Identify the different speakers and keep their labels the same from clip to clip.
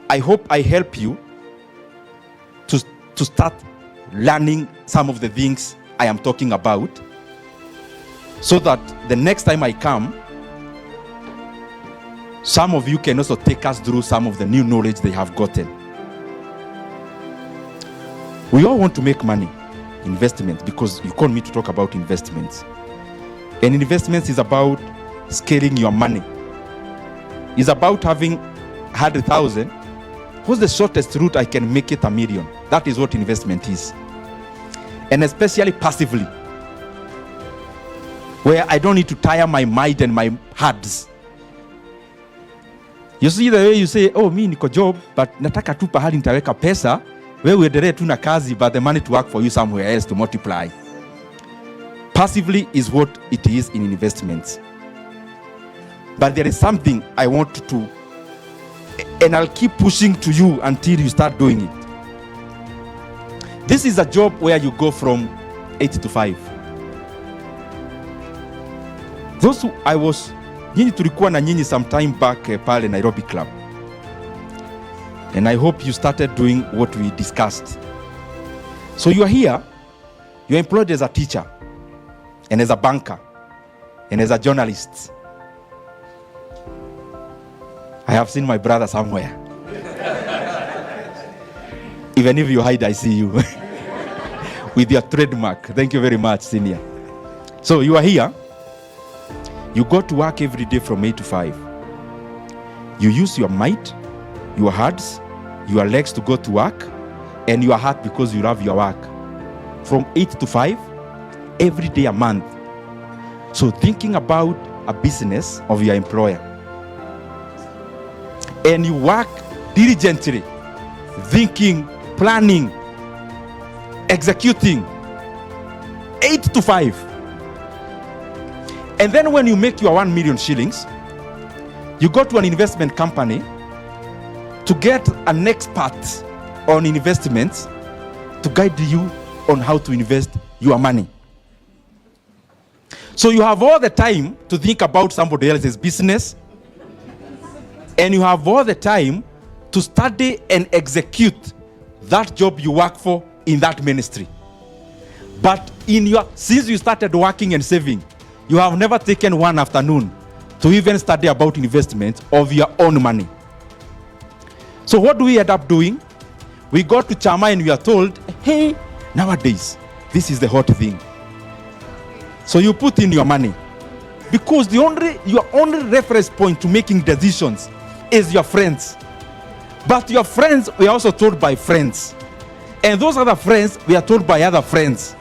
Speaker 1: I hope I help you to start learning some of the things I am talking about, so that the next time I come, some of you can also take us through some of the new knowledge they have gotten. We all want to make money, investment, because you called me to talk about investments. And investments is about scaling your money. It's about having 100,000. What's the shortest route I can make it $1 million? That is what investment is. And especially passively, where I don't need to tire my mind and my hands. You see the way you say, oh, mi niko job, but nataka tu pahali nitaweka pesa, wewe uendelee tu na kazi, but the money to work for you somewhere else to multiply. Passively is what it is in investments. But there is something I want to, and I'll keep pushing to you until you start doing it. This is a job where you go from 8 to 5. Those who I was, nyinyi tulikuwa na nyinyi some time back pale Nairobi Club. And I hope you started doing what we discussed. So you are here, you are employed as a teacher, and as a banker, and as a journalist. I have seen my brother somewhere. Even if you hide, I see you. With your trademark. Thank you very much, senior. So you are here. You go to work every day from 8 to 5. You use your might, your hands, your legs to go to work, and your heart because you love your work. From 8 to 5, every day a month. So thinking about a business of your employer. And you work diligently, thinking, planning, executing, 8 to 5. And then when you make your 1 million shillings, you go to an investment company to get an expert on investments to guide you on how to invest your money. So you have all the time to think about somebody else's business, and you have all the time to study and execute that job you work for in that ministry. But since you started working and saving, you have never taken one afternoon to even study about investment of your own money. So what do we end up doing? We go to Chama and we are told, hey, nowadays, this is the hot thing. So you put in your money. Because your only reference point to making decisions is your friends. But your friends were also told by friends. And those other friends were told by other friends.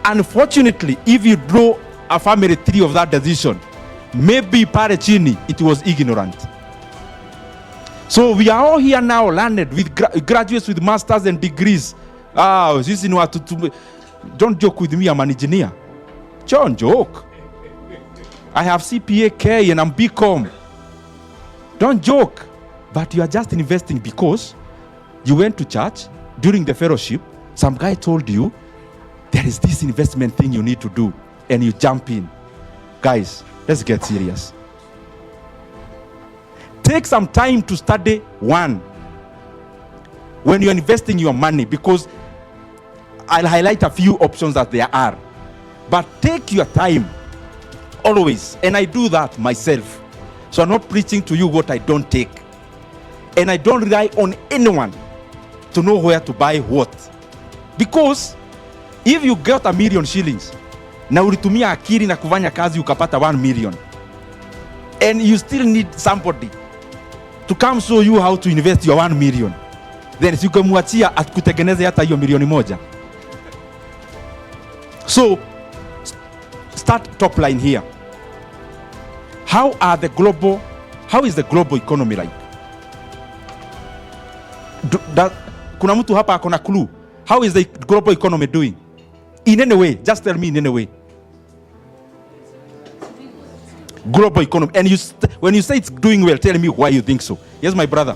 Speaker 1: Unfortunately, if you draw a family tree of that decision, maybe pale chini it was ignorant. So we are all here now learned with graduates with masters and degrees. Don't joke with me, I'm an engineer. Don't joke. I have CPA K and I'm BCom. Don't joke. But you are just investing because you went to church during the fellowship. Some guy told you there is this investment thing you need to do, and you jump in. Guys, let's get serious. Take some time to study one when you're investing your money, because I'll highlight a few options that there are. But take your time always, and I do that myself. So I'm not preaching to you what I don't take. And I don't rely on anyone to know where to buy what. Because if you got 1 million shillings, na ulitumia akili na kufanya kazi ukapata 1 million, and you still need somebody to come show you how to invest your 1 million, then sikumwachia akutengeneze hata hiyo milioni moja. So start top line here. How is the global economy like? Kuna mtu hapa akona clue? How is the global economy doing? In any way, just tell me in any way. Global economy. And when you say it's doing well, tell me why you think so. Yes, my brother.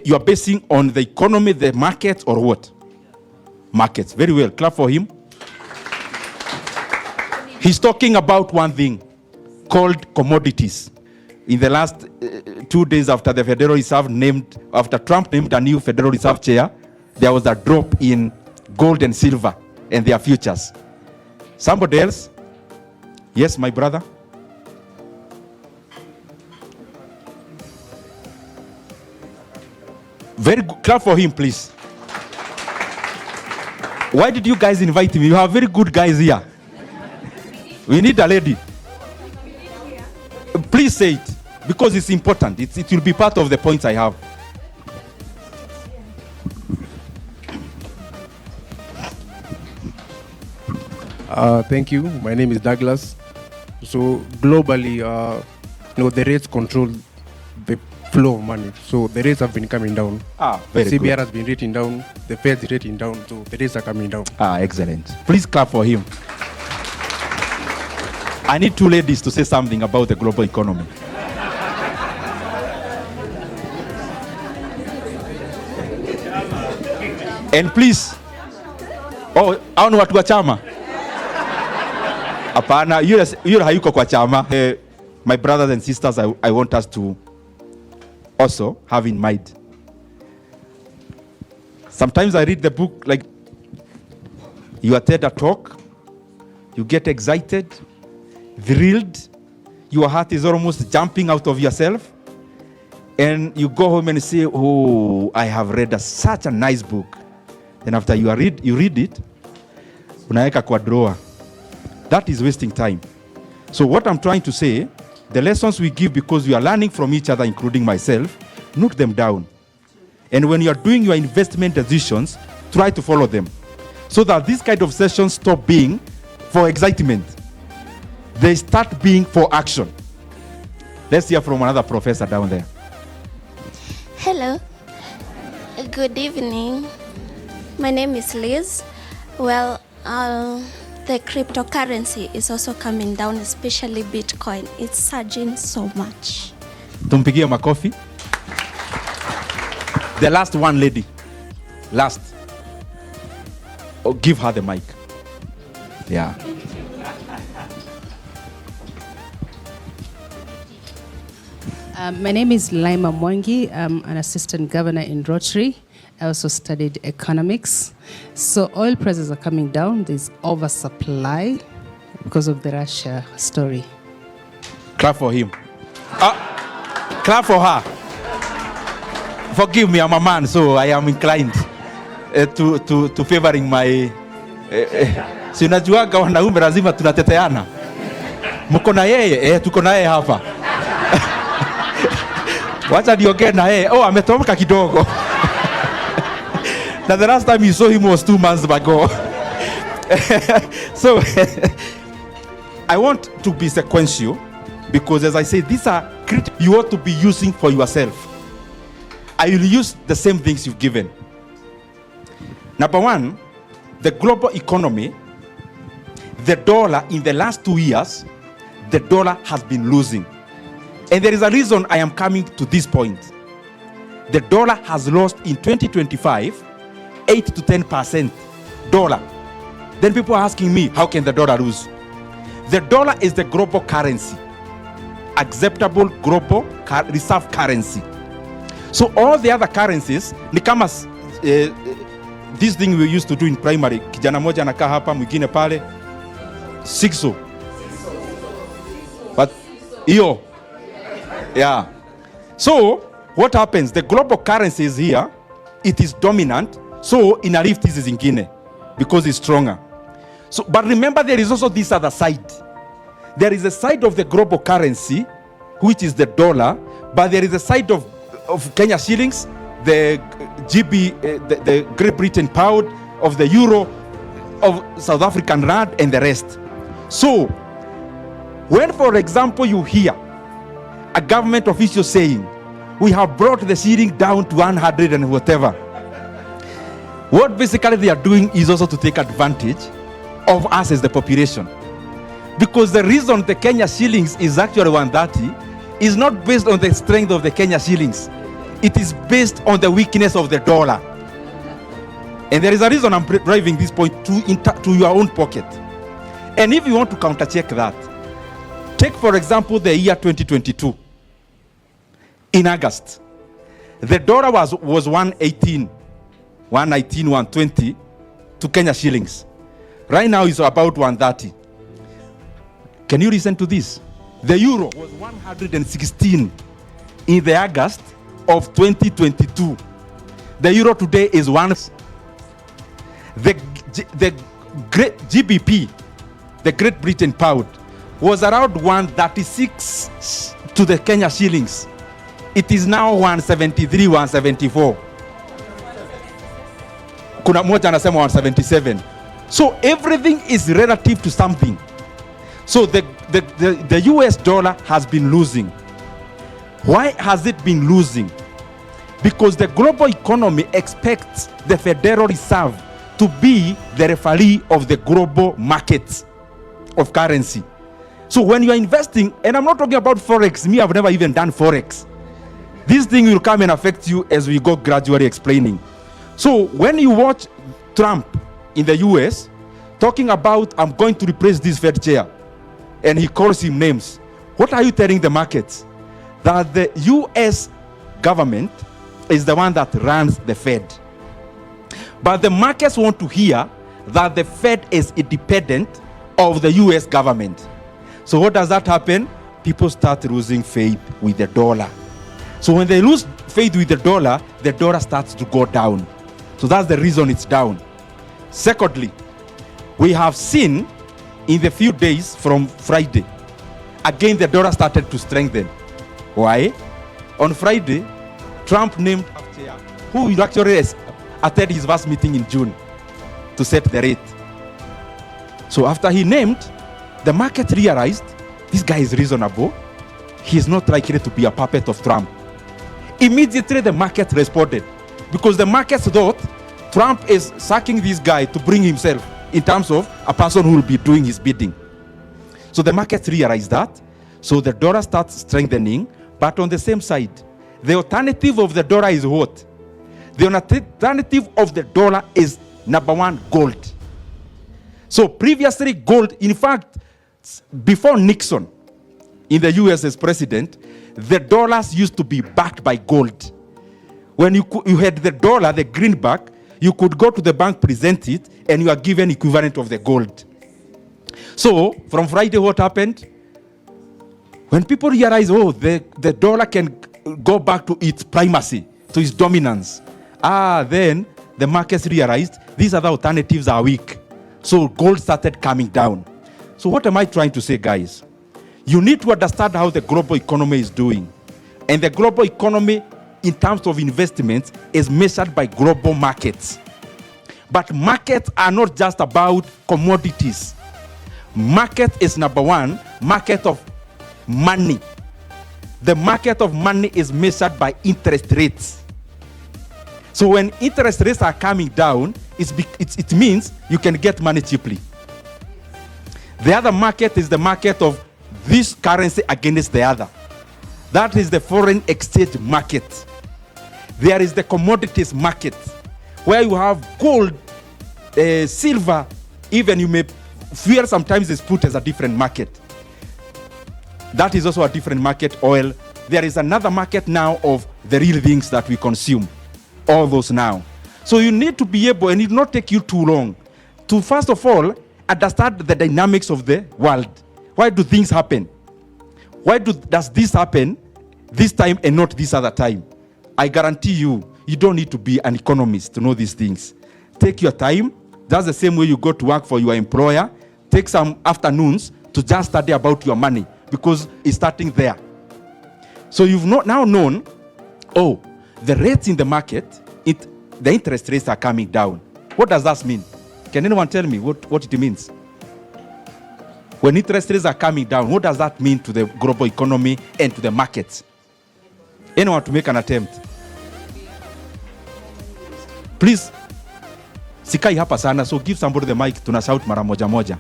Speaker 1: You are basing on the economy, the market, or what? Markets. Very well. Clap for him. He's talking about one thing called commodities. In the last 2 days after the Federal Reserve after Trump named a new Federal Reserve chair, there was a drop in gold and silver and their futures. Somebody else? Yes, my brother? Very good. Clap for him, please. Why did you guys invite me? You have very good guys here. We need a lady. Please say it, because it's important. It will be part of the points I have.
Speaker 2: Thank you. My name is Douglas. So globally, the rates control the flow of money. So the rates have been coming down.
Speaker 1: Very
Speaker 2: CBR
Speaker 1: good.
Speaker 2: has been rating down. The Fed is rating down. So the rates are coming down.
Speaker 1: Excellent. Please clap for him. I need two ladies to say something about the global economy. And please, hao ni watu wa chama? Hapana, yule hayuko kwa chama. My brothers and sisters, I want us to also have in mind. Sometimes I read the book like you attend a talk, you get excited, thrilled, your heart is almost jumping out of yourself, and you go home and say, oh, I have read such a nice book. Then after you read it, unaweka kwa drawer. That is wasting time. So what I'm trying to say, the lessons we give because we are learning from each other, including myself, note them down. And when you are doing your investment decisions, try to follow them. So that this kind of sessions stop being for excitement. They start being for action. Let's hear from another professor down there.
Speaker 3: Hello. Good evening. My name is Liz. Well, the cryptocurrency is also coming down, especially Bitcoin. It's surging so much.
Speaker 1: Tumpigie makofi. The last one lady. Last. Oh, give her the mic. Yeah.
Speaker 4: My name is Laima Mwangi. I'm an assistant governor in Rotary. I also studied economics. So oil prices are coming down. There's oversupply because of the Russia story.
Speaker 1: Clap for him. Clap for her. Forgive me, I'm a man, so I am inclined to favoring my... Si unajuaga wanaume lazima tunateteana. Mko na yeye? Tuko na yeye hapa. Wacha niongee na yeye. Ametoka kidogo. Now the last time you saw him was 2 months ago. So I want to be sequential because, as I say, these are critical you ought to be using for yourself. I will use the same things you've given. Number one, the global economy, the dollar in the last 2 years, the dollar has been losing. And there is a reason I am coming to this point. The dollar has lost in 2025 8 to 10% dollar. Then people are asking me, how can the dollar lose? The dollar is the global currency, acceptable global reserve currency. So all the other currencies, ni kama this thing we used to do in primary, kijana moja anakaa hapa, mwingine pale, sikso. But iyo, yeah. So what happens? The global currency is here, it is dominant. So ina lift hizi zingine because it's stronger. So, but remember, there is also this other side. There is a side of the global currency, which is the dollar, but there is a side of Kenya shillings, the GB, the Great Britain pound, of the euro, of South African rand, and the rest. So, when, for example, you hear a government official saying, we have brought the shilling down to 100 and whatever, what basically they are doing is also to take advantage of us as the population. Because the reason the Kenya shillings is actually 130 is not based on the strength of the Kenya shillings. It is based on the weakness of the dollar. And there is a reason I'm driving this point to your own pocket. And if you want to counter check that, take for example the year 2022. In August, the dollar was 118, 119, 120 to Kenya shillings. Right now it's about 130. Can you listen to this? The euro was 116 in the August of 2022. The euro today is one. The great GBP, the Great Britain pound, was around 136 to the Kenya shillings. It is now 173, 174. Kuna moja anasema 177. So everything is relative to something. So the US dollar has been losing. Why has it been losing? Because the global economy expects the Federal Reserve to be the referee of the global markets of currency. So when you are investing, and I'm not talking about Forex, me, I've never even done Forex. This thing will come and affect you as we go gradually explaining. So when you watch Trump in the US talking about, I'm going to replace this Fed chair, and he calls him names, what are you telling the markets? That the US government is the one that runs the Fed. But the markets want to hear that the Fed is independent of the US government. So what does that happen? People start losing faith with the dollar. So when they lose faith with the dollar starts to go down. So that's the reason it's down. Secondly, we have seen in the few days from Friday, again the dollar started to strengthen. Why? On Friday, Trump named a chair who actually attended his first meeting in June to set the rate. So after he named, the market realized this guy is reasonable. He's not likely to be a puppet of Trump. Immediately the market responded because the market thought Trump is sacking this guy to bring himself in terms of a person who will be doing his bidding. So the market realized that. So the dollar starts strengthening, but on the same side, the alternative of the dollar is what? The alternative of the dollar is number one, gold. So previously gold, in fact, before Nixon in the US as president, the dollars used to be backed by gold. When you had the dollar, the greenback, you could go to the bank, present it, and you are given equivalent of the gold. So from Friday, what happened? When people realize, oh, the dollar can go back to its primacy, to its dominance, then the markets realized these other alternatives are weak. So gold started coming down. So what am I trying to say, guys? You need to understand how the global economy is doing. And the global economy, in terms of investments, is measured by global markets. But markets are not just about commodities. Market is number one, market of money. The market of money is measured by interest rates. So when interest rates are coming down, it means you can get money cheaply. The other market is the market of this currency against the other. That is the foreign exchange market. There is the commodities market, where you have gold, silver, even you may fear sometimes it's put as a different market. That is also a different market. Oil. There is another market now of the real things that we consume. All those now. So you need to be able, and it will not take you too long, to first of all, understand the dynamics of the world. Why do things happen? Why does this happen this time and not this other time? I guarantee you, you don't need to be an economist to know these things. Take your time. That's the same way you go to work for your employer. Take some afternoons to just study about your money because it's starting there. So you've now known, oh, the rates in the market, the interest rates are coming down. What does that mean? Can anyone tell me what it means? When interest rates are coming down, what does that mean to the global economy and to the markets? Anyone to make an attempt? Please, sikai hapa sana, so give somebody the mic, tunashout mara moja moja.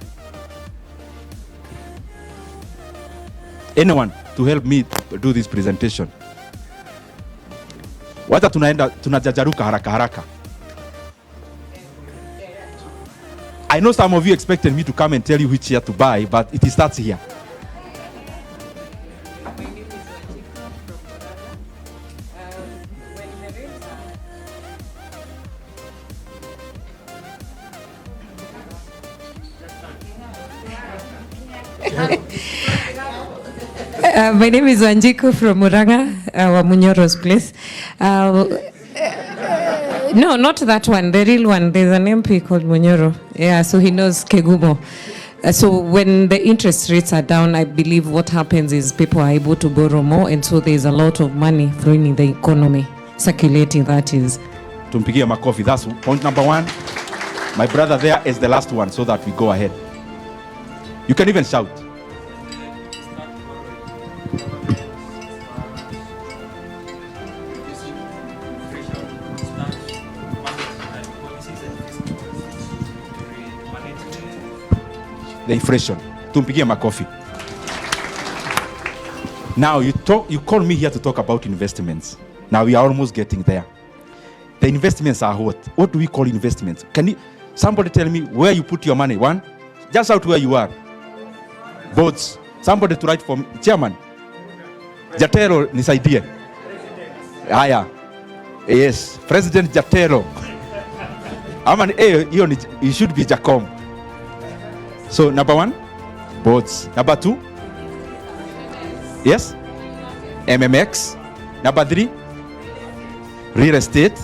Speaker 1: Anyone to help me do this presentation? Wacha tunajajaruka haraka haraka. I know some of you expected me to come and tell you which share to buy, but it starts here.
Speaker 5: My name is Wanjiku from Muranga, Wamunyoro's place. No, not that one, the real one. There's an MP called Munyoro. Yeah, so he knows Kegumo. So when the interest rates are down, I believe what happens is people are able to borrow more, and so there's a lot of money flowing in the economy, circulating, that is.
Speaker 1: Tumpigie makofi. That's point number one. My brother there is the last one, so that we go ahead. You can even shout. The inflation. Tumpigie makofi. Now you call me here to talk about investments. Now we are almost getting there. The investments are what? What do we call investments? Can somebody tell me where you put your money? One, just out where you are. Votes. Somebody to write for me. Chairman. Jatero nisaidie. Haya. Yes, President Jatero. You should be Jacom. So number one, boards. Number two, yes, MMX. Number three, real estate.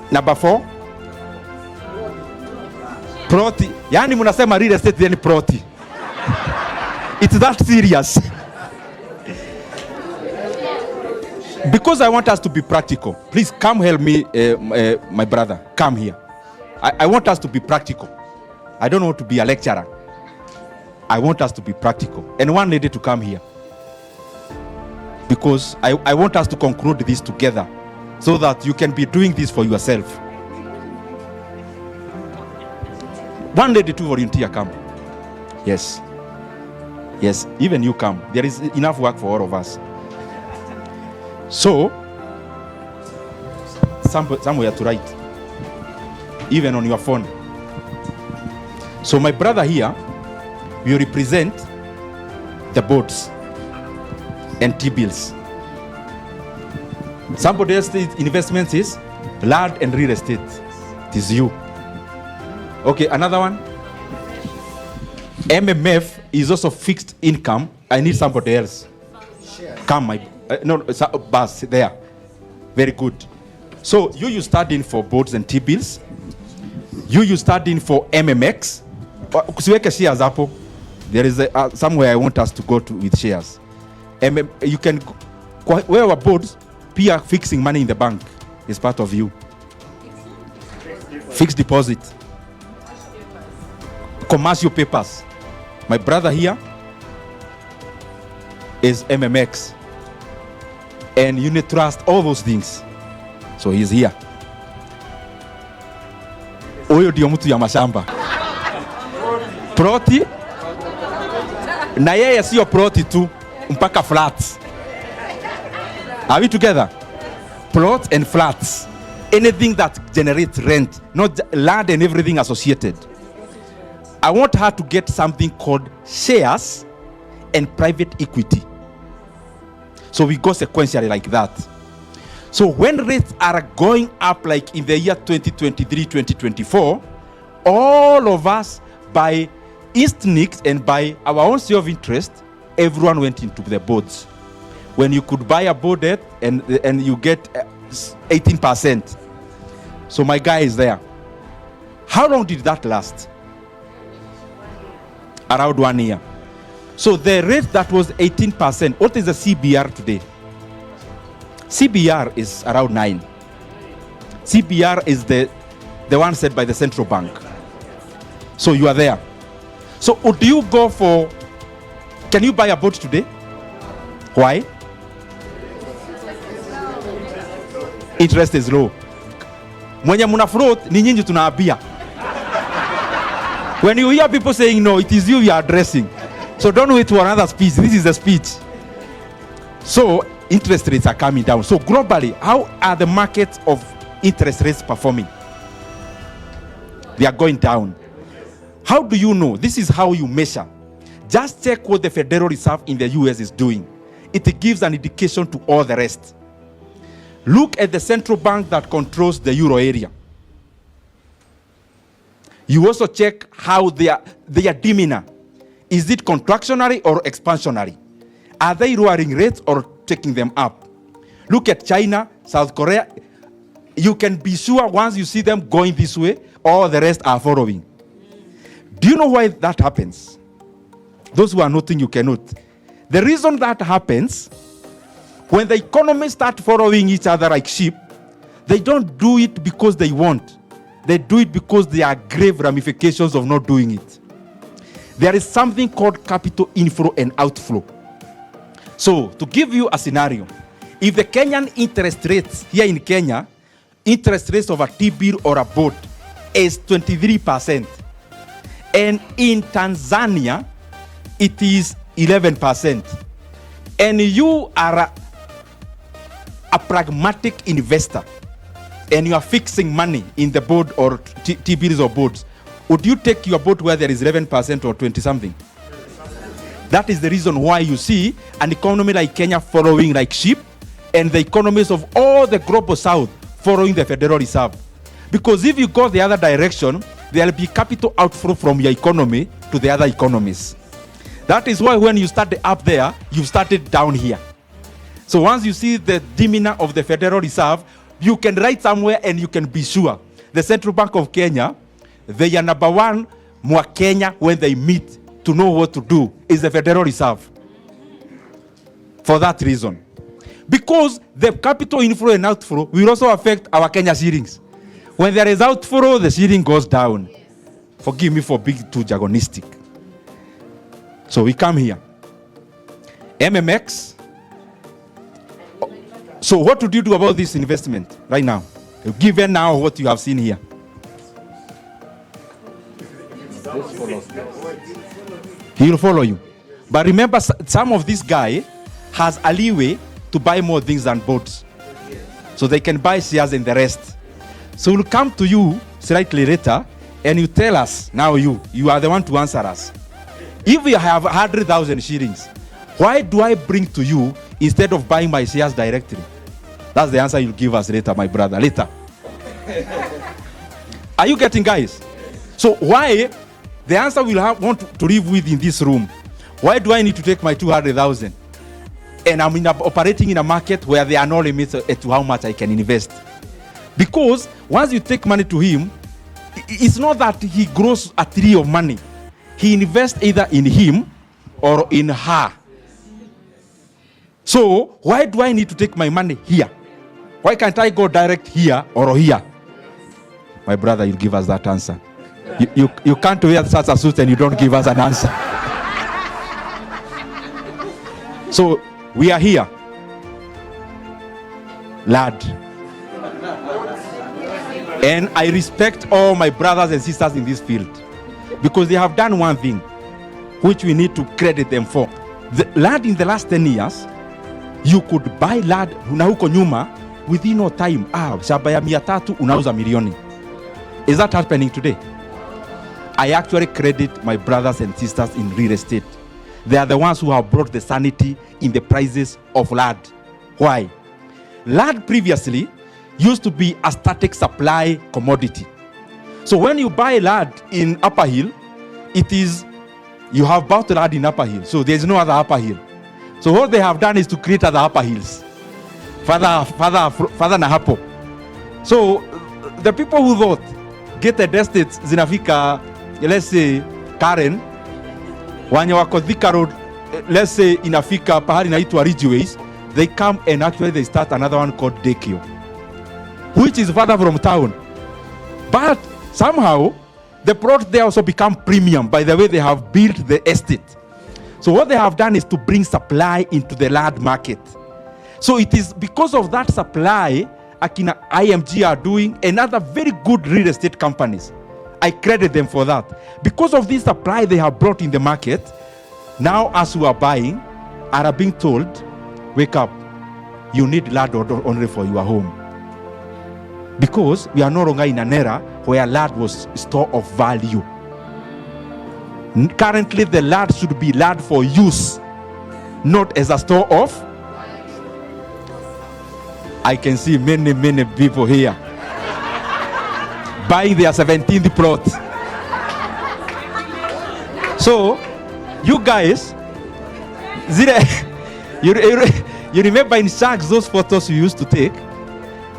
Speaker 1: Number four, proti. Yani munasema real estate then proti. It's that serious. Because I want us to be practical. Please come help me, my brother. Come here. I want us to be practical. I don't want to be a lecturer. I want us to be practical. And one lady to come here. Because I want us to conclude this together so that you can be doing this for yourself. One lady to volunteer, come. Yes. Yes, even you come. There is enough work for all of us. So, somewhere to write. Even on your phone. So my brother here will represent the boards and T-bills. Somebody else's investments is land and real estate. It is you. Okay, another one. MMF is also fixed income. I need somebody else. Come, my boss there. Very good. So you studying for boards and T-bills. You studying for MMX. Kusiweke shares hapo. There is somewhere I want us to go to with shares. You can where our boards peer fixing money in the bank is part of you. Fixed deposit. Commercial papers. My brother here is MMX. And unit trust, all those things. So he's here. Oyo ndio mtu ya mashamba. Proti na yeye sio proti tu mpaka flats. Are we together? Plots and flats. Anything that generates rent, not land and everything associated. I want her to get something called shares and private equity. So we go sequentially like that. So when rates are going up like in the year 2023, 2024, all of us by instinct and by our own self-interest, everyone went into the boards. When you could buy a board debt and you get 18%. So my guy is there. How long did that last? Around 1 year. So the rate that was 18%, what is the CBR today? CBR is around 9. CBR is the one set by the central bank. So you are there. So would you go for, can you buy a boat today? Why? Interest is low. Mwenye muna float ni nyinyi tunaabia. When you hear people saying no, it is you are addressing. So don't wait for another speech. This is the speech. So interest rates are coming down. So globally, how are the markets of interest rates performing? They are going down. How do you know? This is how you measure. Just check what the Federal Reserve in the US is doing. It gives an indication to all the rest. Look at the central bank that controls the euro area. You also check how their demeanor. Is it contractionary or expansionary? Are they lowering rates or taking them up? Look at China, South Korea. You can be sure once you see them going this way, all the rest are following. Do you know why that happens? Those who are noting, you can note. The reason that happens, when the economies start following each other like sheep, they don't do it because they want. They do it because there are grave ramifications of not doing it. There is something called capital inflow and outflow. So, to give you a scenario, if the Kenyan interest rates here in Kenya, interest rates of a T-bill or a boat is 23%, and in Tanzania, it is 11%, and you are a pragmatic investor, and you are fixing money in the boat or T-bills or boats, would you take your boat where there is 11% or 20-something? That is the reason why you see an economy like Kenya following like sheep, and the economies of all the global south following the Federal Reserve. Because if you go the other direction, there will be capital outflow from your economy to the other economies. That is why when you started up there, you started down here. So once you see the demeanor of the Federal Reserve, you can write somewhere and you can be sure. The Central Bank of Kenya, they are number one more Kenya when they meet to know what to do is the Federal Reserve. For that reason. Because the capital inflow and outflow will also affect our Kenya shillings. When there is outflow, the shilling goes down. Forgive me for being too jargonistic. So we come here. MMX. So what would you do about this investment right now? Given now what you have seen here. He will follow you. But remember, some of this guy has a leeway to buy more things than boats. So they can buy shares in the rest. So we'll come to you slightly later and you tell us, now you are the one to answer us. If we have 100,000 shillings, why do I bring to you instead of buying my shares directly? That's the answer you'll give us later, my brother, later. Are you getting, guys? So why, the answer we'll want to live with in this room, why do I need to take my 200,000? And I'm operating in a market where there are no limits to how much I can invest. Because once you take money to him, it's not that he grows a tree of money. He invests either in him or in her. So why do I need to take my money here? Why can't I go direct here or here? My brother, you'll give us that answer. You can't wear such a suit and you don't give us an answer. So we are here. Lad. And I respect all my brothers and sisters in this field because they have done one thing which we need to credit them for. The land in the last 10 years, you could buy land na huko nyuma within no time. Shamba ya 300 unauza milioni. Is that happening today? I actually credit my brothers and sisters in real estate. They are the ones who have brought the sanity in the prices of land. Why? Land previously used to be a static supply commodity. So when you buy land in Upper Hill, it is, you have bought land in Upper Hill. So there is no other Upper Hill. So what they have done is to create other Upper Hills. Further na hapo. So the people who thought, get the estates zinafika, let's say, Karen, wanya wako Thika Road, let's say inafika pahali naitwa Ridgeways, they come and actually they start another one called Dekio, which is further from town. But somehow, the product there also become premium by the way they have built the estate. So what they have done is to bring supply into the land market. So it is because of that supply, Akina IMG are doing, and other very good real estate companies. I credit them for that. Because of this supply they have brought in the market, now as we are buying, are being told, wake up, you need land only for your home. Because we are no longer in an era where land was store of value. Currently, the land should be land for use, not as a store of. I can see many people here buying their 17th plot. So, you guys, you remember in Sharks those photos you used to take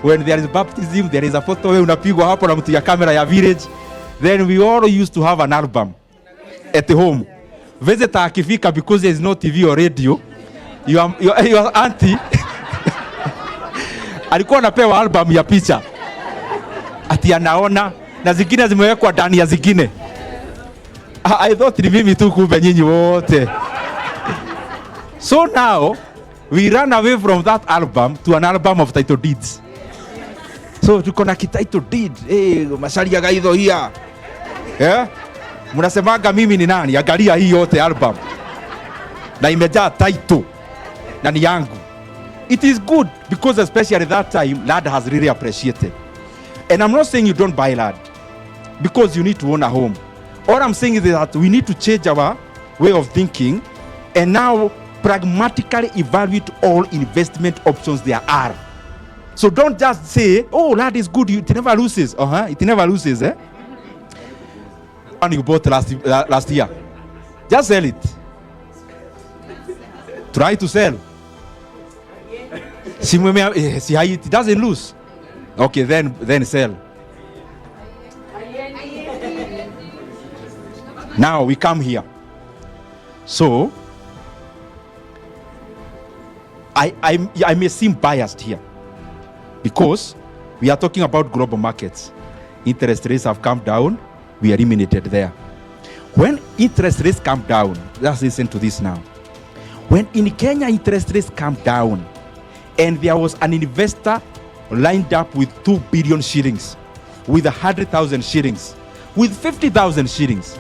Speaker 1: when there is baptism, there is a photo where unapigwa hapo na mtu ya camera ya village. Then we all used to have an album at home. Visitor akifika, because there is no TV or radio, your auntie alikuwa anapewa album ya picha ati anaona na zingine zimewekwa ndani ya zingine. I thought ni mimi tu, kumbe nyinyi wote. So now we run away from that album to an album of title deeds. So tuko na title deed, masharia ya gaidho hia. Mnasemaga mimi ni nani? Angalia hii yote album. Na imejaa title na ni yangu. It is good because especially that time land has really appreciated. And I'm not saying you don't buy land because you need to own a home. All I'm saying is that we need to change our way of thinking and now pragmatically evaluate all investment options there are. So don't just say, oh, land is good, it never loses. It never loses, eh? And you bought last year. Just sell it. Try to sell. See how it doesn't lose. Okay, then sell. Now we come here. So I may seem biased here because we are talking about global markets. Interest rates have come down. We are eliminated there. When interest rates come down, let's listen to this now. When in Kenya interest rates come down and there was an investor lined up with 2 billion shillings, with 100,000 shillings, with 50,000 shillings,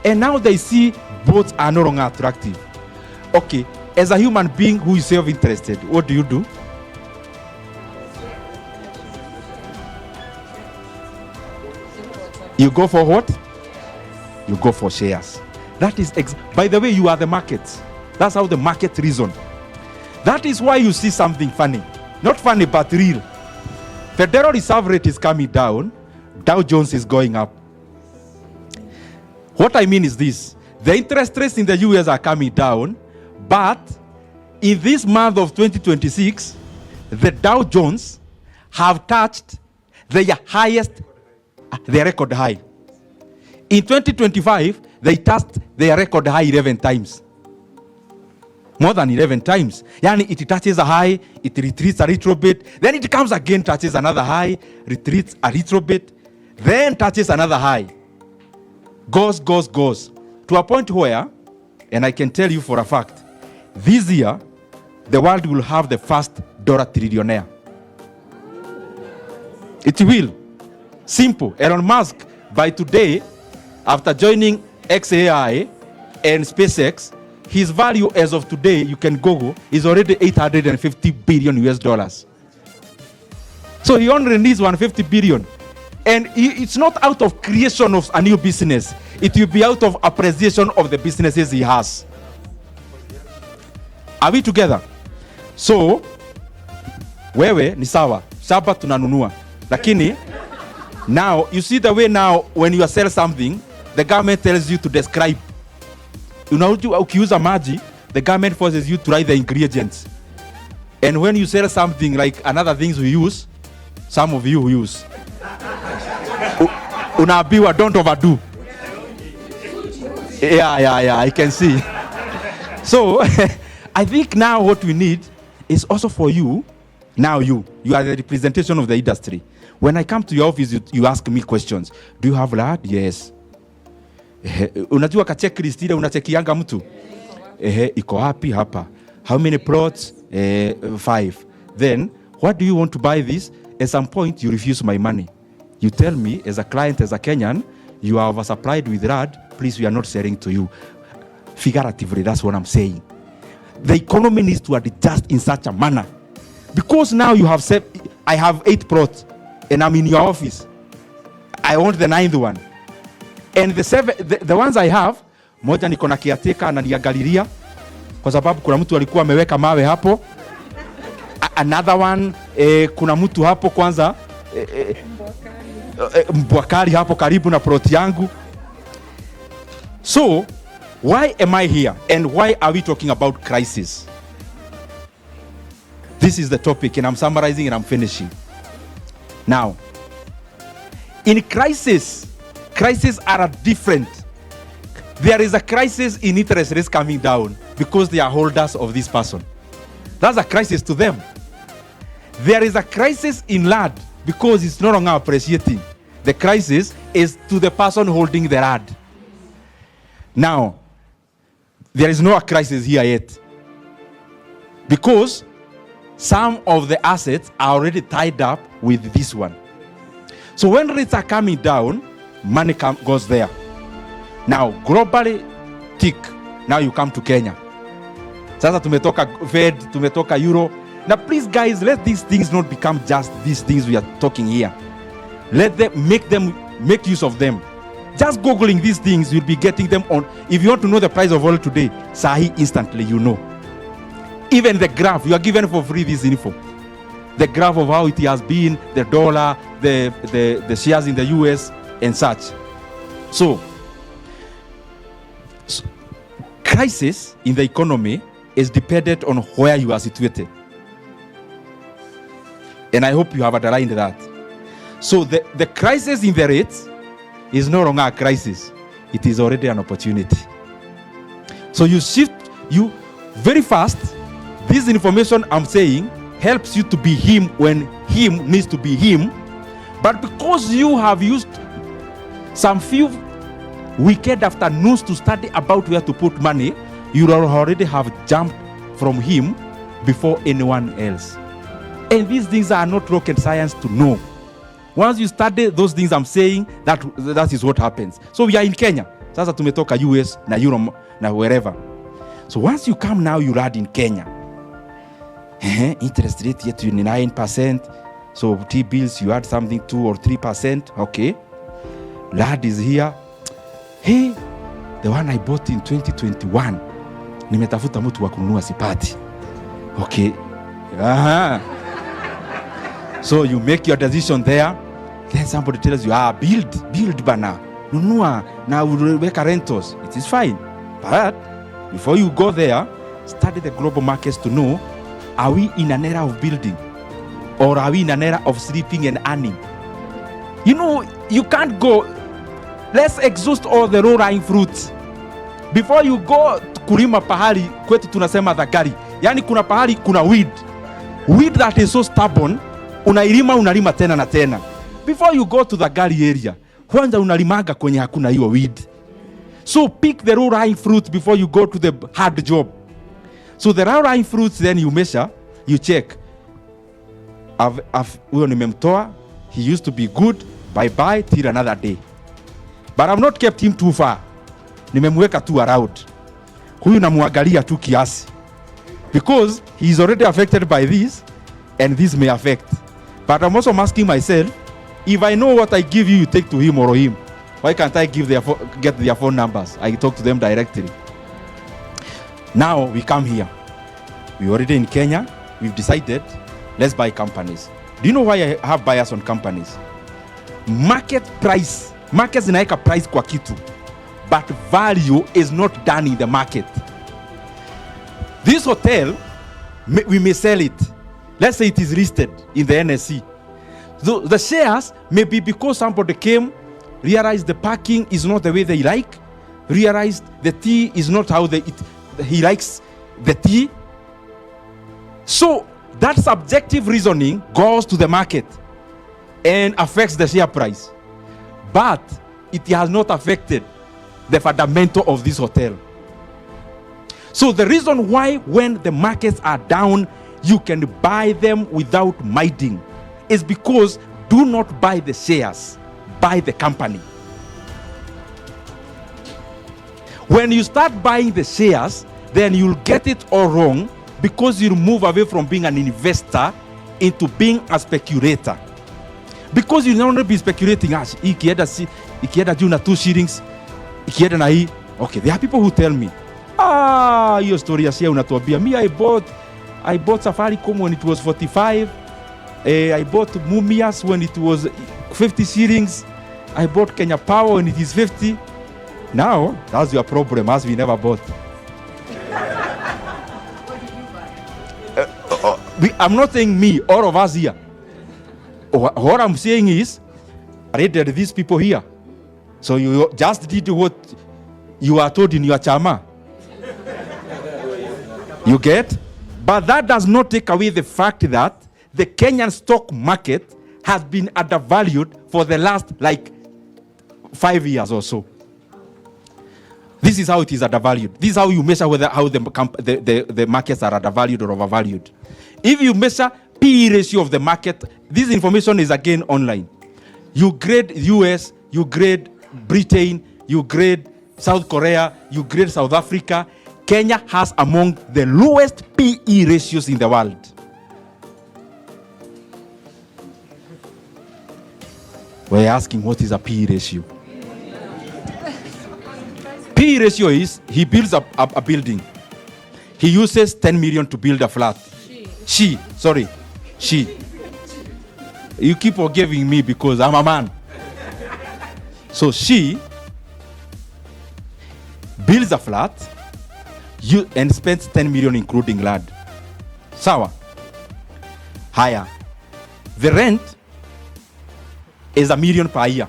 Speaker 1: and now they see both are no longer attractive. Okay, as a human being who is self-interested, what do? You go for what? You go for shares. That is, by the way, you are the market. That's how the market reason. That is why you see something funny. Not funny, but real. Federal Reserve rate is coming down. Dow Jones is going up. What I mean is this. The interest rates in the US are coming down, but in this month of 2026, the Dow Jones have touched their record high. In 2025, they touched their record high 11 times. More than 11 times. Yani it touches a high, it retreats a little bit, then it comes again, touches another high, retreats a little bit, then touches another high. Goes to a point where, and I can tell you for a fact, this year the world will have the first dollar trillionaire. It will. Simple. Elon Musk, by today, after joining XAI and SpaceX, his value as of today, you can Google, is already $850 billion US. So he only needs 150 billion. And it's not out of creation of a new business. It will be out of appreciation of the businesses he has. Are we together? So, wewe ni sawa. Shamba tunanunua. Lakini, now, you see the way now, when you sell something, the government tells you to describe. Ukiuza maji, the government forces you to write the ingredients. And when you sell something like another things we use, some of you use. Unaambiwa don't overdo. Yeah, I can see. So, I think now what we need is also for you, now you are the representation of the industry. When I come to your office, you ask me questions. Do you have land? Yes. Unajua ka checklist ile unachekianga mtu? Iko wapi hapa? How many plots? 5. Then, what do you want to buy this? At some point, you refuse my money. You tell me, as a client, as a Kenyan, you are oversupplied with land. Please, we are not selling to you. Figuratively, that's what I'm saying. The economy needs to adjust in such a manner. Because now you have said, I have 8 plots, and I'm in your office. I want the 9th one. And the ones I have, moja niko na kiatika ananiangalilia kwa sababu kuna mtu alikuwa ameweka mawe hapo. Another one, kuna mtu hapo kwanza mbwakari hapo karibu na plot yangu. So, why am I here and why are we talking about crisis? This is the topic and I'm summarizing and I'm finishing. Now, in crisis are different. There is a crisis in interest rates coming down because they are holders of this person. That's a crisis to them. There is a crisis in land because it's no longer appreciating. The crisis is to the person holding the land. Now, there is no crisis here yet because some of the assets are already tied up with this one. So when rates are coming down, money goes there. Now, globally, tick. Now you come to Kenya. Sasa tumetoka Fed, tumetoka Euro. Now please guys, let these things not become just these things we are talking here. Let them make use of them. Just Googling these things, you'll be getting them on. If you want to know the price of oil today, Sahi, instantly you know. Even the graph, you are given for free this info. The graph of how it has been, the dollar, the shares in the US and such. So, crisis in the economy is dependent on where you are situated. And I hope you have underlined that. So the crisis in the rates is no longer a crisis. It is already an opportunity. So you very fast. This information I'm saying helps you to be him when him needs to be him. But because you have used some few weekend afternoons to study about where to put money, you already have jumped from him before anyone else. And these things are not rocket science to know. Once you study those things I'm saying, that is what happens. So we are in Kenya. Sasa tumetoka US na Euro na wherever. So once you come now, you add in Kenya. Interest rate yet 9%. So T-bills, you add something 2 or 3%. Okay. Lad is here. Hey, the one I bought in 2021. Nimetafuta mtu wa kununua sipati. Okay. So you make your decision there. Then somebody tells you, build bana. Nunua, na weka rentals. It is fine. But before you go there, study the global markets to know, are we in an era of building? Or are we in an era of sleeping and earning? You know, you can't go. Let's exhaust all the low-lying fruits. Before you go kulima pahali, kwetu tunasema dhakari. Yani kuna pahali, kuna weed. Weed that is so stubborn, unalima tena na tena. Before you go to the gari area, kwanza unalimaga kwenye hakuna hiyo weed. So pick the low-lying fruits before you go to the hard job. So the low-lying fruits, then you measure, you check. Huyo nimemtoa, he used to be good, bye-bye till another day. But I've not kept him too far. Nimemweka tu around. Huyu namuangalia tu kiasi. Because he is already affected by this, and this may affect. But I'm also asking myself, if I know what I give you, you take to him or him. Why can't I get their phone numbers? I talk to them directly. Now we come here. We're already in Kenya. We've decided, let's buy companies. Do you know why I have bias on companies? Market price. Markets zinaeka price kwa kitu. But value is not done in the market. This hotel, we may sell it. Let's say it is listed in the NSE. So the shares may be because somebody came, realized the parking is not the way they like, realized the tea is not how he likes the tea. So that subjective reasoning goes to the market and affects the share price. But it has not affected the fundamental of this hotel. So the reason why when the markets are down, you can buy them without minding is because do not buy the shares, buy the company. When you start buying the shares, then you'll get it all wrong because you'll move away from being an investor into being a speculator. Because you not be speculating, ikienda juu na 2 shillings, ikienda na hii. Okay, there are people who tell me, hiyo story ya share unatuambia. Me, I bought Safaricom when it was 45. I bought Mumias when it was 50 shillings. I bought Kenya Power when it is 50. Now, that's your problem, as we never bought. I'm not saying me, all of us here. What I'm saying is, I rated these people here. So you just did what you are told in your chama. You get? But that does not take away the fact that the Kenyan stock market has been undervalued for the last 5 years or so. This is how it is undervalued. This is how you measure how the markets are undervalued or overvalued. If you measure PE ratio of the market, this information is again online. You grade US, you grade Britain, you grade South Korea, you grade South Africa. Kenya has among the lowest PE ratios in the world. We're asking, what is a PE ratio? PE ratio is, he builds a building. He uses 10 million to build a flat. She. You keep forgiving me because I'm a man. So she builds a flat and spends 10 million including land. Sawa. Higher. The rent is $1 million per year.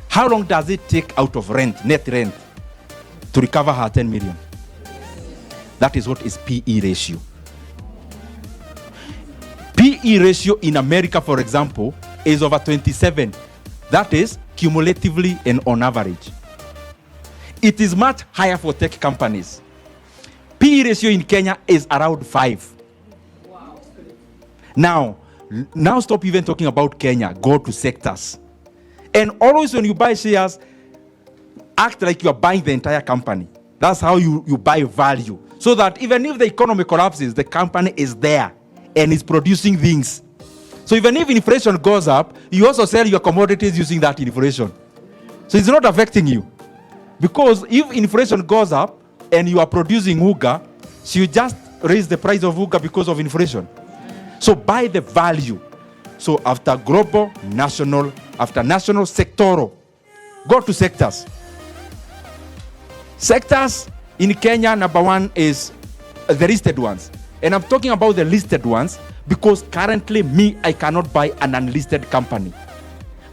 Speaker 1: How long does it take out of rent, net rent, to recover her 10 million? That is what is PE ratio. PE ratio in America, for example, is over 27. That is cumulatively and on average. It is much higher for tech companies. PE ratio in Kenya is around 5. Wow. Now stop even talking about Kenya. Go to sectors. And always when you buy shares, act like you are buying the entire company. That's how you buy value. So that even if the economy collapses, the company is there and is producing things. So even if inflation goes up, you also sell your commodities using that inflation. So it's not affecting you. Because if inflation goes up and you are producing uga, so you just raise the price of uga because of inflation. So buy the value. So after global, national, after national, sectoral, go to sectors. Sectors in Kenya, number 1 is the listed ones. And I'm talking about the listed ones because currently I cannot buy an unlisted company.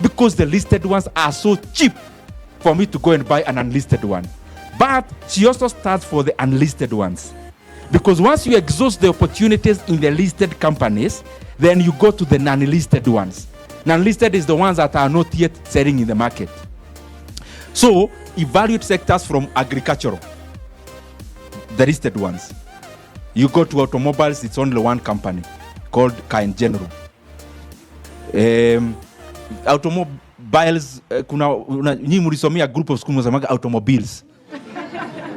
Speaker 1: Because the listed ones are so cheap for me to go and buy an unlisted one. But she also starts for the unlisted ones. Because once you exhaust the opportunities in the listed companies, then you go to the non-listed ones. Non-listed is the ones that are not yet selling in the market. So, evaluate sectors from agricultural, the listed ones. You go to automobiles, it's only one company called KenGen. Automobiles, nyinyi mlisomea group of school mnasemaga automobiles.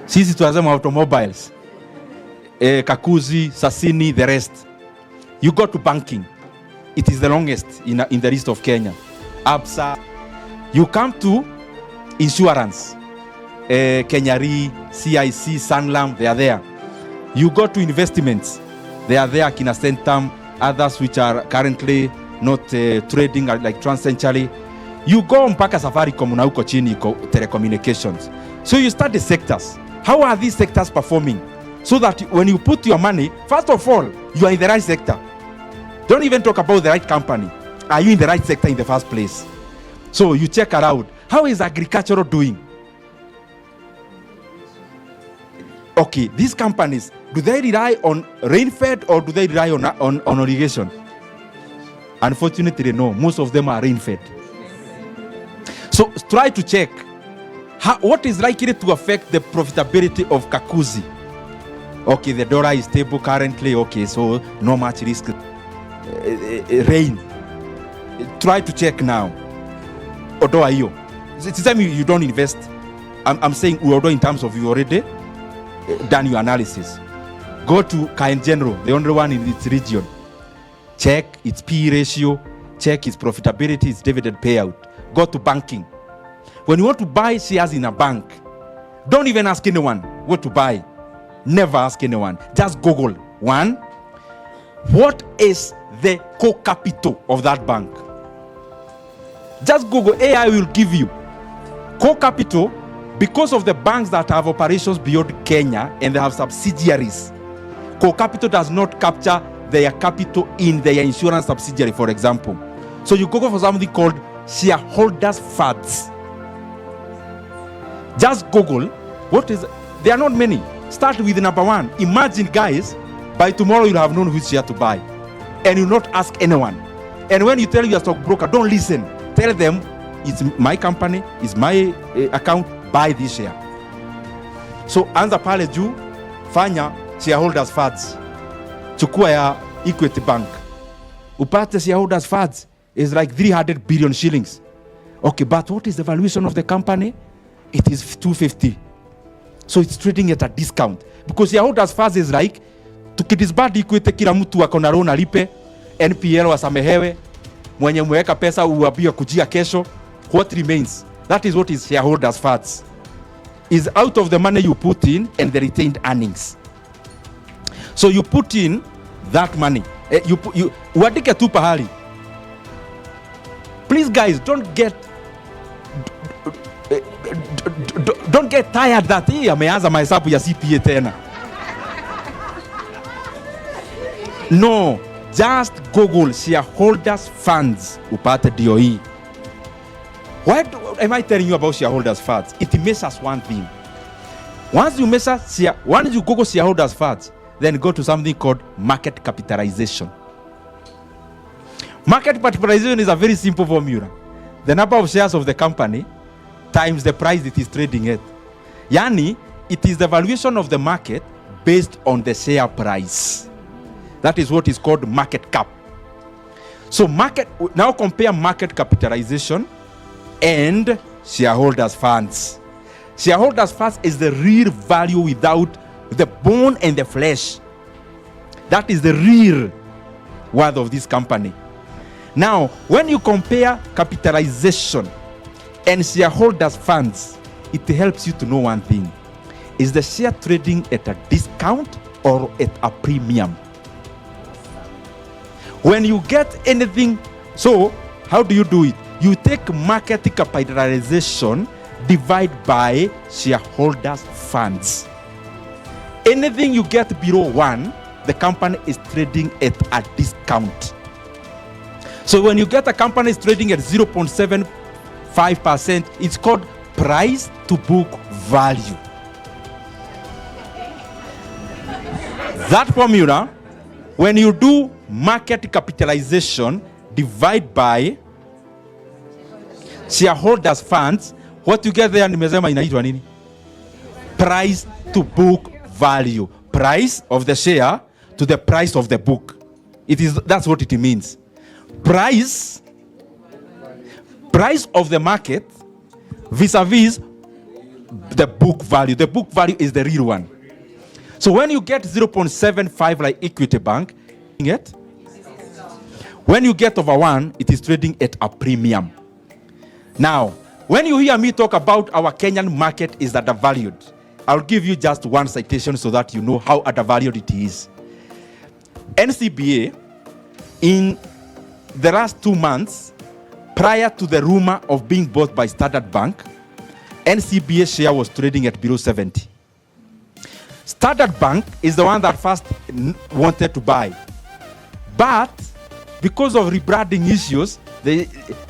Speaker 1: Sisi tunasema automobiles. Kakuzi, Sasini, the rest. You go to banking. It is the longest in the list of Kenya. Absa. You come to insurance. Kenya Re, CIC, Sanlam, they are there. You go to investments. They are there, Kina Centum, others which are currently not trading like TransCentury. You go mpaka Safaricom na huko chini telecommunications. So you start the sectors. How are these sectors performing? So that when you put your money, first of all, you are in the right sector. Don't even talk about the right company. Are you in the right sector in the first place? So you check around. How is agriculture doing? Okay, these companies, do they rely on rain-fed or do they rely on irrigation? Unfortunately, no. Most of them are rain-fed. So try to check what is likely to affect the profitability of Kakuzi. Okay, the dollar is stable currently. Okay, so no much risk. Rain. Try to check now. Although it's time you don't invest. I'm saying although in terms of you already done your analysis. Go to KenGen, the only one in its region. Check its PE ratio, check its profitability, its dividend payout. Go to banking. When you want to buy shares in a bank, don't even ask anyone what to buy. Never ask anyone. Just Google. One, what is the core capital of that bank? Just Google. AI will give you core capital. Because of the banks that have operations beyond Kenya and they have subsidiaries, core capital does not capture their capital in their insurance subsidiary, for example. So you go for something called shareholders funds. Just Google. What is? There are not many. Start with number one. Imagine, guys, by tomorrow you'll have known which share to buy, and you'll not ask anyone. And when you tell your stockbroker, don't listen. Tell them it's my company, it's my account. Buy this share. So anza pale juu, fanya shareholders funds. Chukua ya Equity Bank. Upate shareholders funds is like 300 billion shillings. Okay, but what is the valuation of the company? It is 250. So it's trading at a discount. Because shareholders funds is like, tukidisband Equity kila mtu akona loan alipe, NPL wasamehewe, mwenye mweka pesa uwabiwa kujia kesho, what remains? That is what is shareholders funds. Is out of the money you put in and the retained earnings. So you put in that money. Uandike tu pahali. Please guys, don't get tired that ameanza mahesabu ya CPA tena. No, just Google shareholders funds upate DOE. Why am I telling you about shareholders funds? It measures one thing. Once you Google shareholders funds, then go to something called market capitalization. Market capitalization is a very simple formula. The number of shares of the company times the price it is trading at. Yani, it is the valuation of the market based on the share price. That is what is called market cap. So now compare market capitalization and shareholders funds. Shareholders funds is the real value without the bone and the flesh. That is the real worth of this company. Now, when you compare capitalization and shareholders funds, it helps you to know one thing. Is the share trading at a discount or at a premium? When you get anything, so how do you do it? You take market capitalization, divide by shareholders funds. Anything you get below 1, the company is trading at a discount. So when you get a company is trading at 0.75%, it's called price to book value. That formula, when you do market capitalization, divide by shareholders funds, what you get there nimesema inaitwa nini? Price to book value. Price of the share to the price of the book. That's what it means. Price of the market vis-a-vis the book value. The book value is the real one. So when you get 0.75 like Equity Bank, when you get over 1, it is trading at a premium. Now, when you hear me talk about our Kenyan market is undervalued, I'll give you just one citation so that you know how undervalued it is. NCBA, in the last 2 months, prior to the rumor of being bought by Standard Bank, NCBA share was trading at below 70. Standard Bank is the one that first wanted to buy. But because of rebranding issues,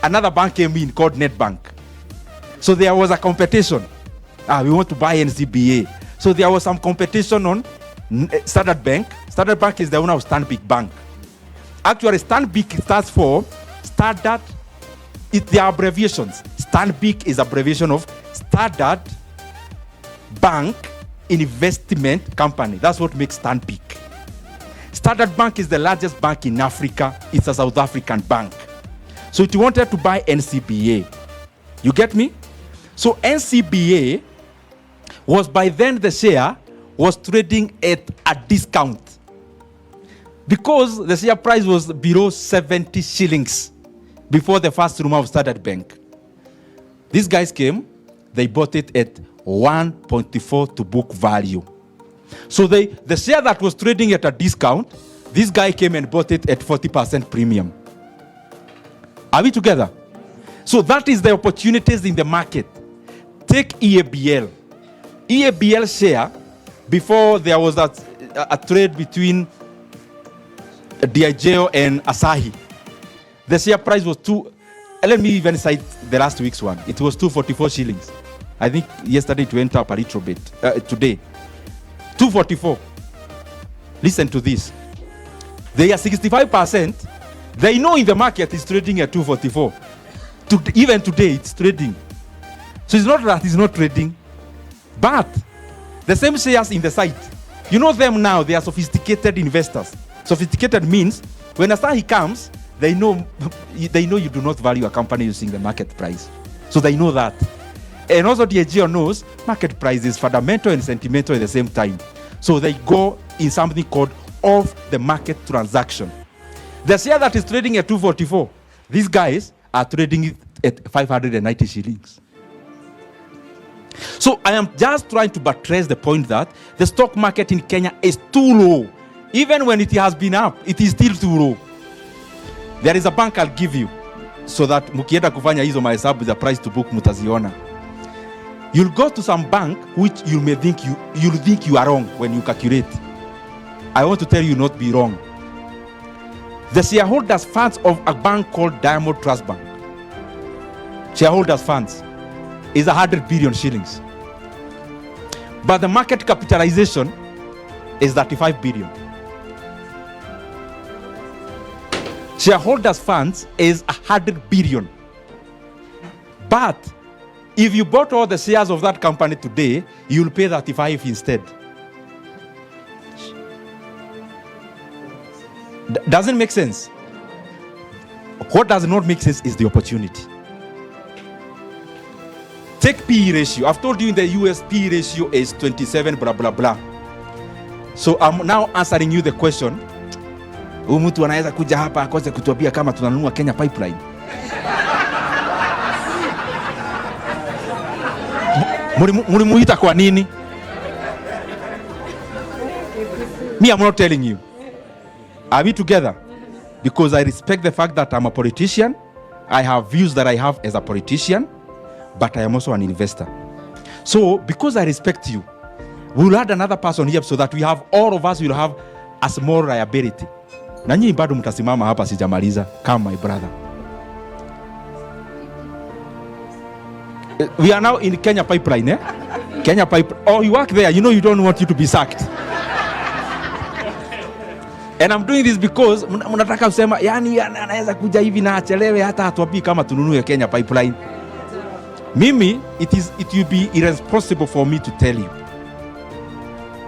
Speaker 1: another bank came in called Netbank. So there was a competition. We want to buy NCBA. So there was some competition on Standard Bank. Standard Bank is the owner of Stanbic Bank. Actually, Stanbic stands for Standard. There are abbreviations. Stanbic is abbreviation of Standard Bank Investment Company. That's what makes Stanbic. Standard Bank is the largest bank in Africa. It's a South African bank. So it wanted to buy NCBA. You get me? So NCBA was, by then the share was trading at a discount because the share price was below 70 shillings. before the first rumor of Standard Bank. These guys came, they bought it at 1.4 to book value. So the share that was trading at a discount, this guy came and bought it at 40% premium. Are we together? So that is the opportunities in the market. Take EABL. EABL share, before there was a trade between Diageo and Asahi, the share price was let me even cite the last week's one. It was 244 shillings. I think yesterday it went up a little bit. Today, 244. Listen to this. They are 65%. They know in the market it's trading at 244. Even today it's trading. So it's not that it's not trading. But the same shares in the site. You know them now, they are sophisticated investors. Sophisticated means when Asahi comes, they know you do not value a company using the market price. So they know that. And also Diageo knows market price is fundamental and sentimental at the same time. So they go in something called off the market transaction. The share that is trading at 244, these guys are trading it at 590 shillings. So I am just trying to buttress the point that the stock market in Kenya is too low. Even when it has been up, it is still too low. There is a bank I'll give you so that mukienda kufanya hizo mahesabu the price to book mutaziona. You'll go to some bank which you may think you'll think you are wrong when you calculate. I want to tell you not be wrong. The shareholders funds of a bank called Diamond Trust Bank, shareholders funds, is 100 billion shillings. But the market capitalization is 35 billion. Shareholders funds is 100 billion. But if you bought all the shares of that company today, you'll pay 35 instead. Doesn't make sense. What does not make sense is the opportunity. Take PE ratio. I've told you in the US PE ratio is 27 blah blah blah. So I'm now answering you the question. Huyu mtu anaweza kuja hapa akose kutuambia kama tunanunua Kenya Pipeline. Mulimuita kwa nini? Me, I'm not telling you. Are we together? Because I respect the fact that I'm a politician. I have views that I have as a politician, but I am also an investor. So because I respect you, we'll add another person here so that we have, all of us will have a small liability. Na nyinyi bado mtasimama hapa sijamaliza. Come my brother. We are now in Kenya Pipeline, eh? Kenya Pipeline. Oh, you work there. You know you don't want you to be sacked. And I'm doing this because mnataka kusema yani anaweza kuja hivi na achelewe hata hatuapi kama tununue Kenya Pipeline. Mimi, it will be irresponsible for me to tell you.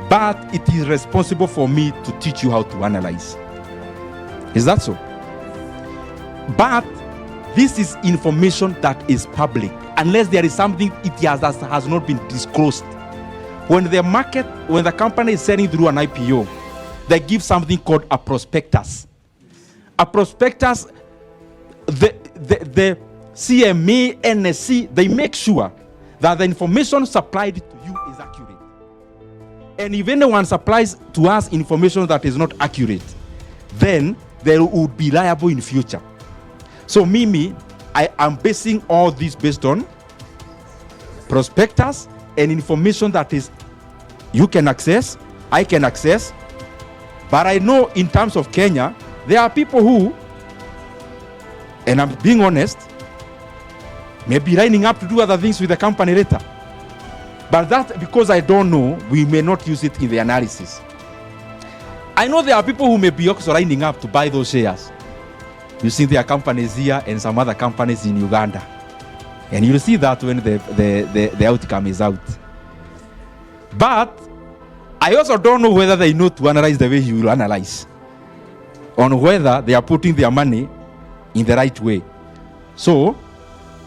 Speaker 1: But it is responsible for me to teach you how to analyze. Is that so? But this is information that is public, unless there is something that has not been disclosed. When the company is selling through an IPO, they give something called a prospectus. A prospectus, the CMA, NSC, they make sure that the information supplied to you is accurate. And if anyone supplies to us information that is not accurate, then they would be liable in future. So Mimi, I am basing all this based on prospectus and information that is you can access, I can access. But I know in terms of Kenya, there are people who, and I'm being honest, may be lining up to do other things with the company later. But that, because I don't know, we may not use it in the analysis. I know there are people who may be also lining up to buy those shares. You see their companies here and some other companies in Uganda. And you'll see that when the outcome is out. But I also don't know whether they know to analyze the way you will analyze. On whether they are putting their money in the right way. So,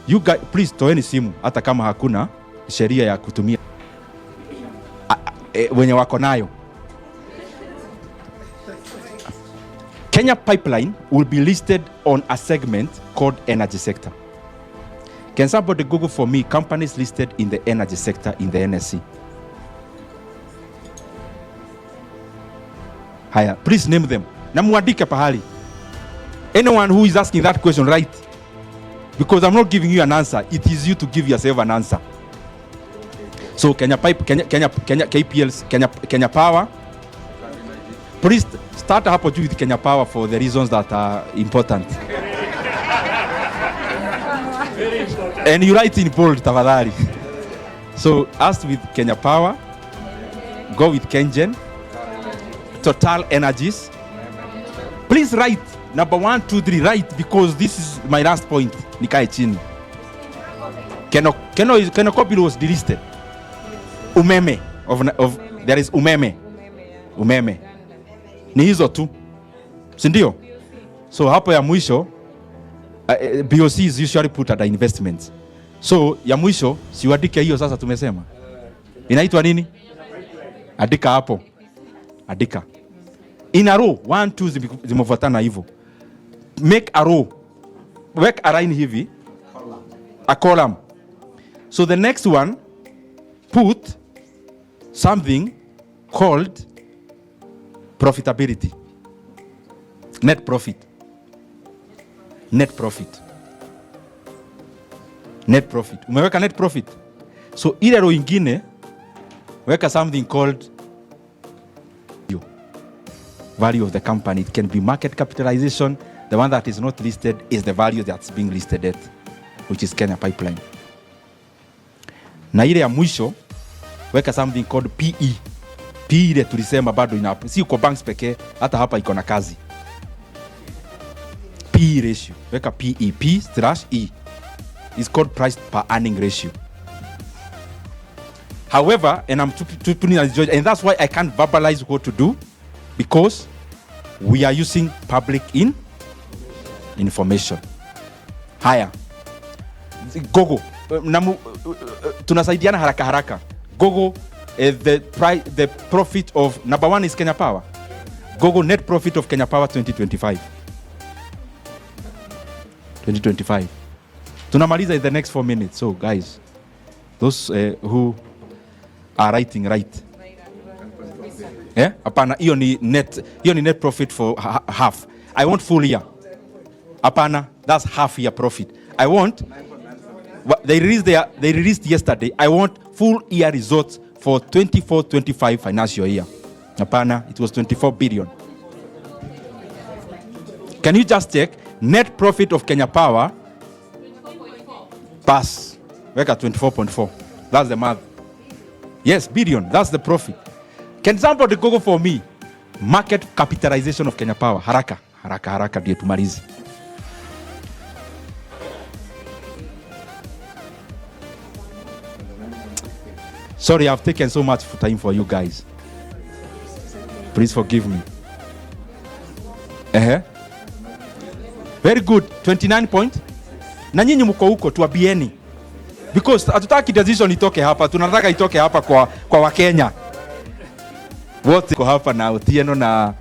Speaker 1: you guys, please toeni simu hata kama hakuna sheria ya kutumia wenye wako nayo. Kenya Pipeline will be listed on a segment called energy sector. Can somebody Google for me companies listed in the energy sector in the NSE? Haya, please name them. Na muandike pahali. Anyone who is asking that question, right? Because I'm not giving you an answer. It is you to give yourself an answer. So Kenya KPLC, Kenya Power. Please start hapo juu with Kenya Power for the reasons that are important. And you write in bold, tafadhali. So ask with Kenya Power. Go with KenGen. Total Energies. Please write number 1, 2, 3. Write, because this is my last point. Nikae chini. Kenokobilo was delisted. Umeme of there is umeme. Ni hizo tu. Si ndio? So hapo ya mwisho BOC is usually put at investments. So ya mwisho siwadike hiyo sasa tumesema. Inaitwa nini? Andika hapo. Andika. In a row, 1, 2 zimefuatana hivyo. Make a row. Weka a line hivi. A column. So the next one, put something called profitability. Net profit. Net profit. Net profit. Umeweka net profit. So ile row ingine weka something called value of the company. It can be market capitalization. The one that is not listed is the value that's being listed at, which is Kenya Pipeline. Na ile ya mwisho weka something called PE. PE ile tulisema bado si kwa banks pekee, hata hapa iko na kazi. PE ratio. Weka PE. P/E. It's called price per earning ratio. However, and I'm too judge, and that's why I can't verbalize what to do, because we are using public information. Haya. Gogo. Tunasaidiana haraka. Gogo, the profit of number 1 is Kenya Power. Gogo net profit of Kenya Power 2025. Tunamaliza in the next 4 minutes. So guys, those who are writing, right? Yeah? Apana, hiyo ni net profit for half. I want full year. Apana, that's half year profit. I want they released yesterday. I want full year results for 24-25 financial year. Apana, it was 24 billion. Can you just check net profit of Kenya Power? Pass. Weka 24.4. That's the math. Yes, billion. That's the profit. Can somebody Google for me market capitalization of Kenya Power? Haraka ndio tumalize. Sorry, I've taken so much time for you guys. Please forgive me. Very good. 29 point. Na nyinyi mko huko tuabieni. Because hatutaki decision itoke hapa, tunataka itoke hapa kwa Wakenya. Wote kwa hapa na Otieno na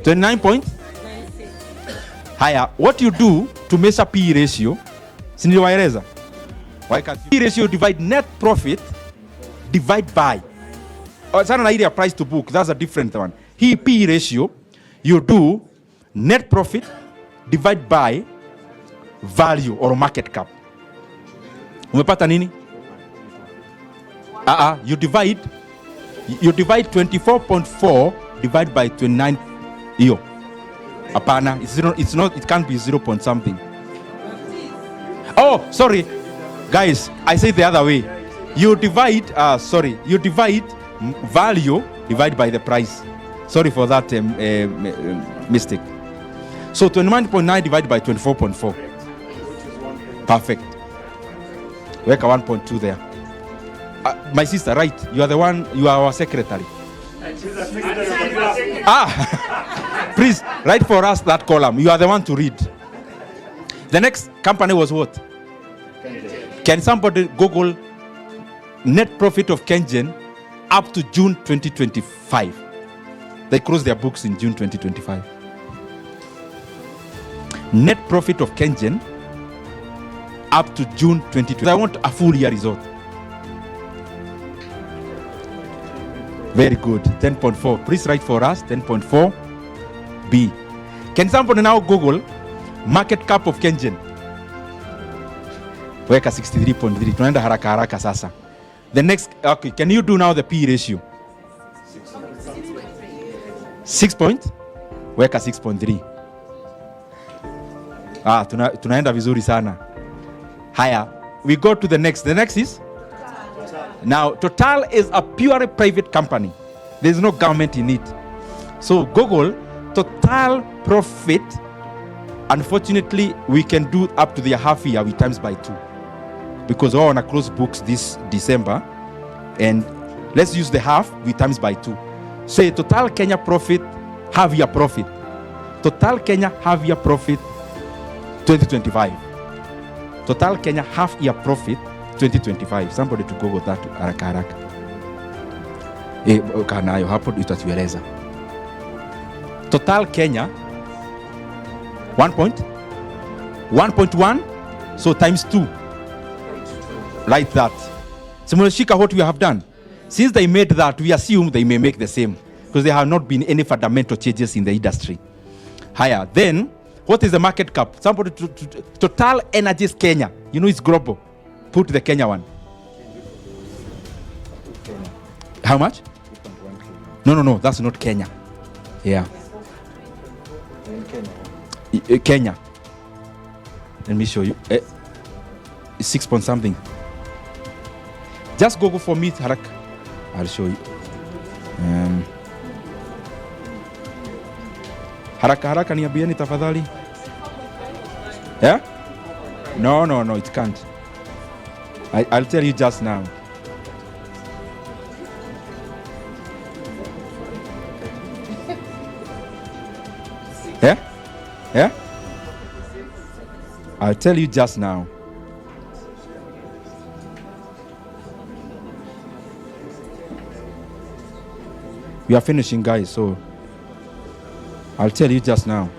Speaker 1: 29 point. Haya, what you do to measure P ratio? Si niliwaeleza. Why can't P ratio divide net profit divide by. Sana na ile price to book, that's a different one. Hii P ratio you do net profit divide by value or market cap. Umepata nini? You divide 24.4 divide by 29 hiyo. Hapana, it's not, it can't be 0 point something. Oh, sorry. Guys, I say the other way. You divide value divide by the price. Sorry for that mistake. So 29.9 divided by 24.4. Perfect. Weka 1.2 there. My sister, right? You are the one, you are our secretary. Please, write for us that column. You are the one to read. The next company was what? Can somebody Google net profit of KenGen up to June 2025? They closed their books in June 2025. Net profit of KenGen up to June 2020. I want a full year result. Very good. 10.4. Please write for us. 10.4 B. Can somebody now Google market cap of KenGen? Weka 63.3. Tunaenda haraka haraka sasa. The next, okay, can you do now the P ratio? 6 point? Weka 6.3. Tunaenda vizuri sana. Higher. We go to the next. The next is? Now, Total is a purely private company. There's no government in it. So, Google Total profit. Unfortunately, we can do up to the half year, we times by 2. Because we want to close books this December. And let's use the half, we times by 2. Say Total Kenya profit, half year profit. Total Kenya half year profit 2025. Total Kenya half year profit 2025. Somebody to Google that haraka haraka. Kanayo hapo itatueleza. Total Kenya 1.1, so times 2. Like that. Simulashika what we have done. Since they made that, we assume they may make the same because there have not been any fundamental changes in the industry. Higher. Then, what is the market cap? Somebody Total Energies Kenya. You know it's global. Put the Kenya one. How much? No. That's not Kenya. Yeah. Kenya. Let me show you. 6 point something. Just Google for me, Harak. I'll show you. Haraka niambieni tafadhali. Yeah? No, it can't. I'll tell you just now. Yeah? I'll tell you just now. We are finishing, guys, so I'll tell you just now.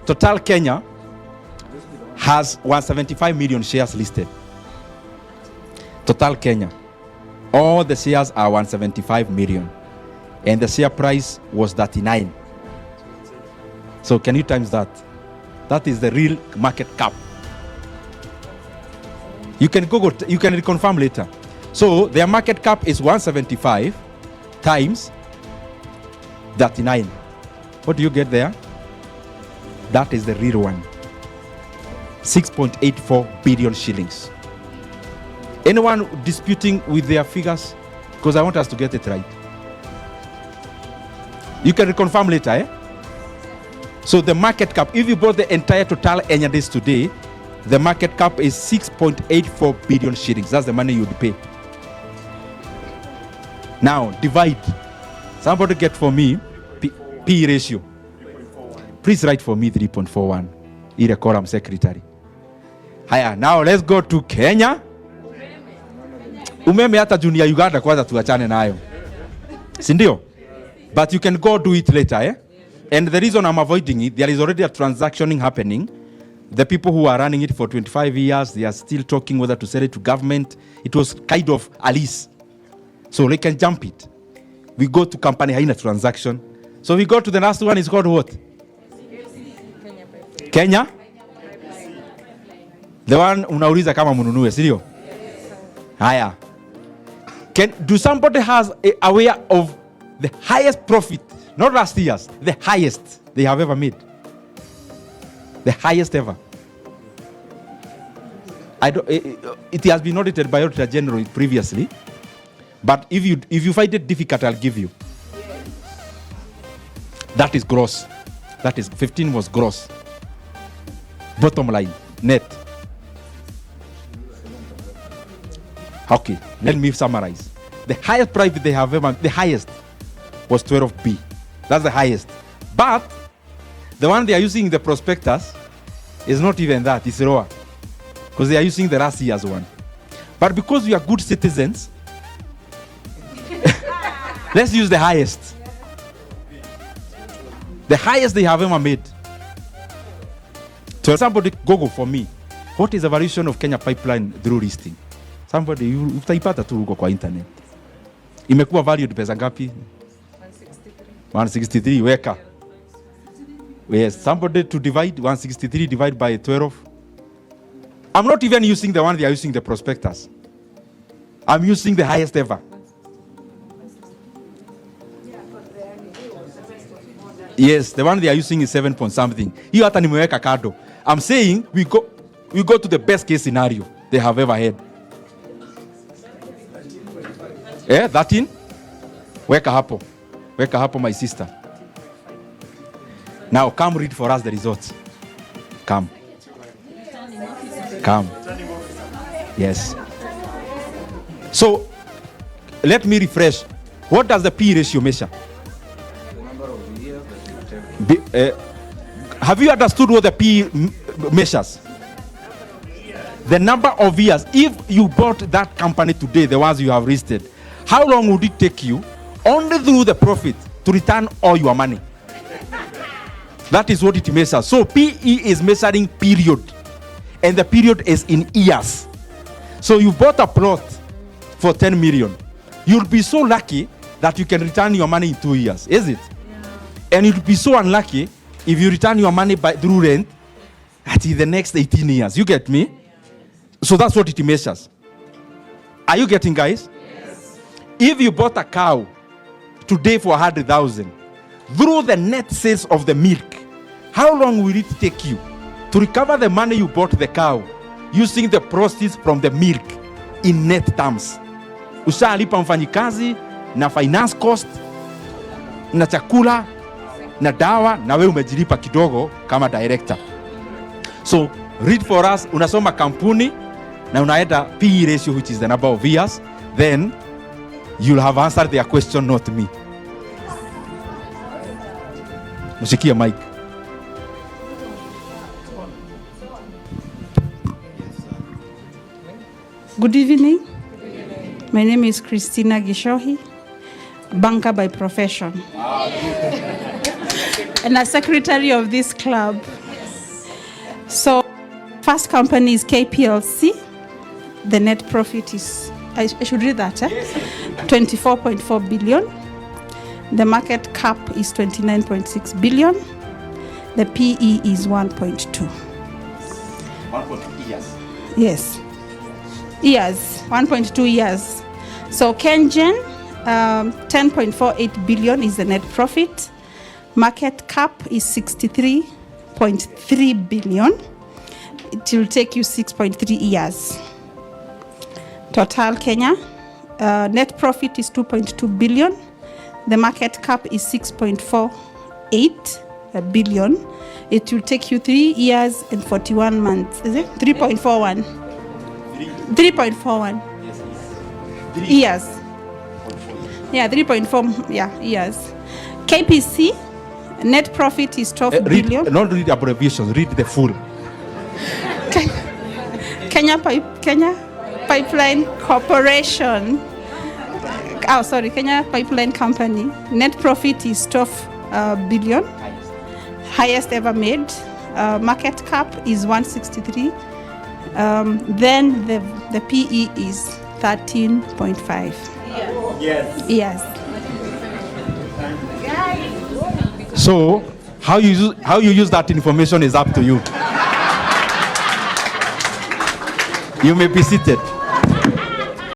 Speaker 1: Total Kenya has 175 million shares listed. Total Kenya. All the shares are 175 million. And the share price was 39. So can you times that? That is the real market cap. You can Google, you can reconfirm later. So their market cap is 175 times 39. What do you get there? That is the real one. 6.84 billion shillings. Anyone disputing with their figures? Because I want us to get it right. You can reconfirm later, eh? So the market cap, if you bought the entire Total Energies today, the market cap is 6.84 billion shillings. That's the money you'd pay. Now, divide. Somebody get for me P ratio. Please write for me 3.41. Ile quorum secretary. Haya, now let's go to Kenya. Umeme hata junior Uganda kwanza tuachane nayo. Si ndio? But you can go do it later, eh? And the reason I'm avoiding it, there is already a transactioning happening. The people who are running it for 25 years, they are still talking whether to sell it to government. It was kind of a lease. So they can jump it. We go to company haina transaction. So we go to the last one, it's called what? Kenya? The one unauliza kama mununue, sirio? Haya. Do somebody has aware of the highest profit, not last year's, the highest they have ever made? The highest ever. It has been audited by Auditor General previously, but if you find it difficult, I'll give you. That is gross. That is 15 was gross. Bottom line, net. Okay, let me summarize. The highest price they have ever, the highest was 12B. That's the highest. But the one they are using in the prospectus is not even that, it's lower. Because they are using the last year's one. But because we are good citizens, let's use the highest. The highest they have ever made. So somebody Google for me, what is the valuation of Kenya pipeline through listing? Somebody, utaipata tu huko kwa internet. Imekuwa valued pesa ngapi? 163, weka. Yes, somebody to divide 163 divided by 12. I'm not even using the one they are using, the prospectus. I'm using the highest ever. Yes, the one they are using is 7 point something. Hiyo hata nimeweka kado. I'm saying we go to the best case scenario they have ever had. 13? Weka hapo. Weka hapo, my sister. Now come read for us the results. Come. Yes. So let me refresh. What does the P ratio measure? Have you understood what the P measures? The number of years. If you bought that company today, the ones you have listed, how long would it take you, only through the profit, to return all your money? That is what it measures. So PE is measuring period, and the period is in years. So you bought a plot for 10 million. You'll be so lucky that you can return your money in 2 years, is it? Yeah. And you'll be so unlucky if you return your money through rent in the next 18 years. You get me? Yeah. So that's what it measures. Are you getting, guys? Yes. If you bought a cow today for 100,000, through the net sales of the milk, how long will it take you to recover the money you bought the cow using the proceeds from the milk in net terms? Ushalipa mfanyikazi na finance cost na chakula na dawa, na wewe umejilipa kidogo kama director. So read for us. Unasoma kampuni na unaenda PE ratio, which is the number of years, then you'll have answered their question, not me. Mushikia Mike.
Speaker 6: Good evening. My name is Christina Gishohi, banker by profession. And a secretary of this club. So, first company is KPLC. The net profit is, I should read that, 24.4 billion. The market cap is 29.6 billion. The PE is 1.2.
Speaker 1: 1.2 years.
Speaker 6: Yes. Years, 1.2 years. So KenGen, 10.48 billion is the net profit. Market cap is 63.3 billion. It will take you 6.3 years. Total Kenya, net profit is 2.2 billion. The market cap is 6.48 billion. It will take you 3 years and 41 months. Is it? 3.41. 3.41 years. Yeah, 3.4 years. KPC, net profit is 12 billion.
Speaker 1: Not read abbreviations, read the full.
Speaker 6: Kenya Pipeline Corporation. Oh, sorry, Kenya Pipeline Company. Net profit is 12 billion. Highest ever made. Market cap is 163. Then the PE is 13.5. Yes.
Speaker 1: So how you use that information is up to you. You may be seated.